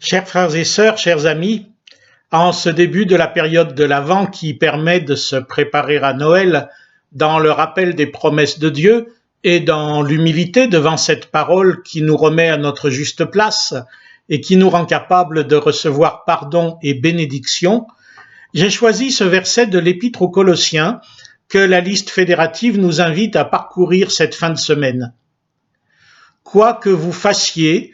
Chers frères et sœurs, chers amis, en ce début de la période de l'Avent qui permet de se préparer à Noël dans le rappel des promesses de Dieu et dans l'humilité devant cette parole qui nous remet à notre juste place et qui nous rend capables de recevoir pardon et bénédiction, j'ai choisi ce verset de l'Épître aux Colossiens que la liste fédérative nous invite à parcourir cette fin de semaine. Quoi que vous fassiez,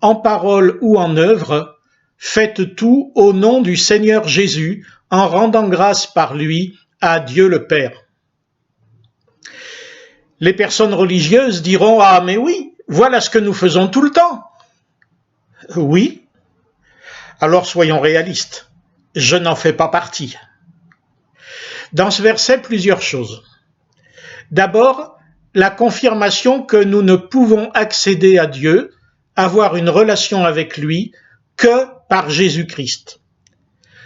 en parole ou en œuvre, faites tout au nom du Seigneur Jésus, en rendant grâce par lui à Dieu le Père. Les personnes religieuses diront « Ah, mais oui, voilà ce que nous faisons tout le temps ». Oui, alors soyons réalistes, je n'en fais pas partie. Dans ce verset, plusieurs choses. D'abord, la confirmation que nous ne pouvons accéder à Dieu, avoir une relation avec lui, que par Jésus-Christ.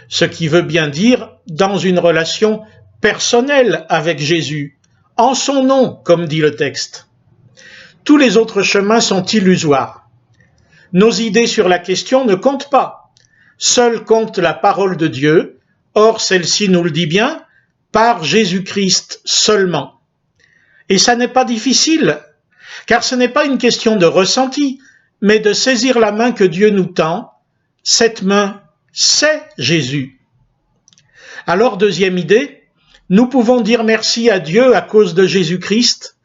Ce qui veut bien dire dans une relation personnelle avec Jésus, en son nom, comme dit le texte. Tous les autres chemins sont illusoires. Nos idées sur la question ne comptent pas. Seule compte la parole de Dieu, or celle-ci nous le dit bien, par Jésus-Christ seulement. Et ça n'est pas difficile, car ce n'est pas une question de ressenti, mais de saisir la main que Dieu nous tend. Cette main, c'est Jésus. Alors, deuxième idée, nous pouvons dire merci à Dieu à cause de Jésus-Christ.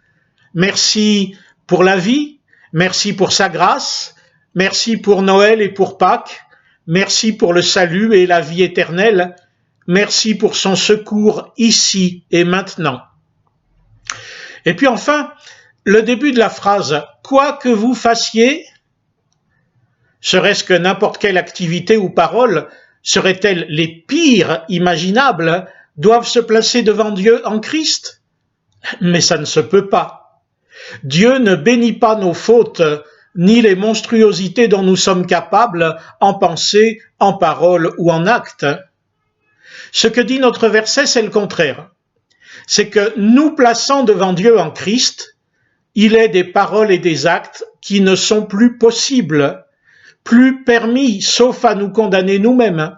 Merci pour la vie, merci pour sa grâce, merci pour Noël et pour Pâques, merci pour le salut et la vie éternelle, merci pour son secours ici et maintenant. Et puis enfin, le début de la phrase « Quoi que vous fassiez », serait-ce que n'importe quelle activité ou parole, seraient-elles les pires imaginables, doivent se placer devant Dieu en Christ? Mais ça ne se peut pas. Dieu ne bénit pas nos fautes, ni les monstruosités dont nous sommes capables en pensée, en parole ou en acte. Ce que dit notre verset, c'est le contraire. C'est que nous plaçant devant Dieu en Christ, il est des paroles et des actes qui ne sont plus possibles, plus permis, sauf à nous condamner nous-mêmes.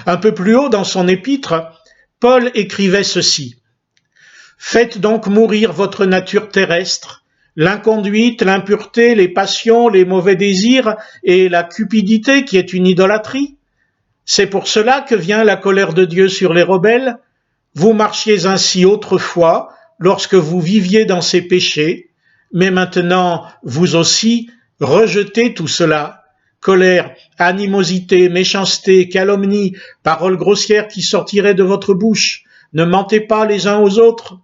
Un peu plus haut dans son épître, Paul écrivait ceci. « Faites donc mourir votre nature terrestre, l'inconduite, l'impureté, les passions, les mauvais désirs et la cupidité qui est une idolâtrie. C'est pour cela que vient la colère de Dieu sur les rebelles. Vous marchiez ainsi autrefois, lorsque vous viviez dans ces péchés, mais maintenant, vous aussi, rejetez tout cela. Colère, animosité, méchanceté, calomnie, paroles grossières qui sortiraient de votre bouche. Ne mentez pas les uns aux autres. »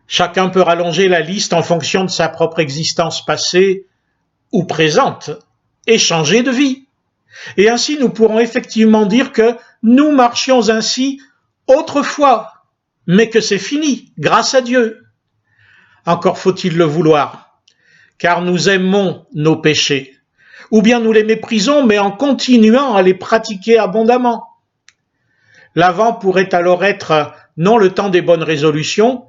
Chacun peut rallonger la liste en fonction de sa propre existence passée ou présente et changer de vie. Et ainsi, nous pourrons effectivement dire que nous marchions ainsi autrefois, mais que c'est fini, grâce à Dieu. Encore faut-il le vouloir, car nous aimons nos péchés, ou bien nous les méprisons, mais en continuant à les pratiquer abondamment. L'Avent pourrait alors être non le temps des bonnes résolutions,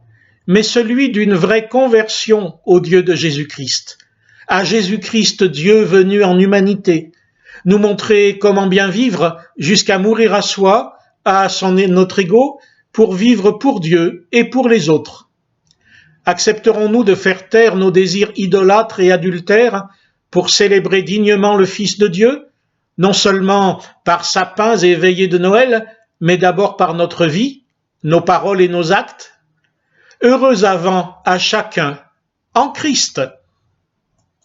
mais celui d'une vraie conversion au Dieu de Jésus-Christ, à Jésus-Christ Dieu venu en humanité, nous montrer comment bien vivre jusqu'à mourir à soi, à notre ego, pour vivre pour Dieu et pour les autres. Accepterons-nous de faire taire nos désirs idolâtres et adultères pour célébrer dignement le Fils de Dieu, non seulement par sapins et veillées de Noël, mais d'abord par notre vie, nos paroles et nos actes? Heureux Avent à chacun, en Christ.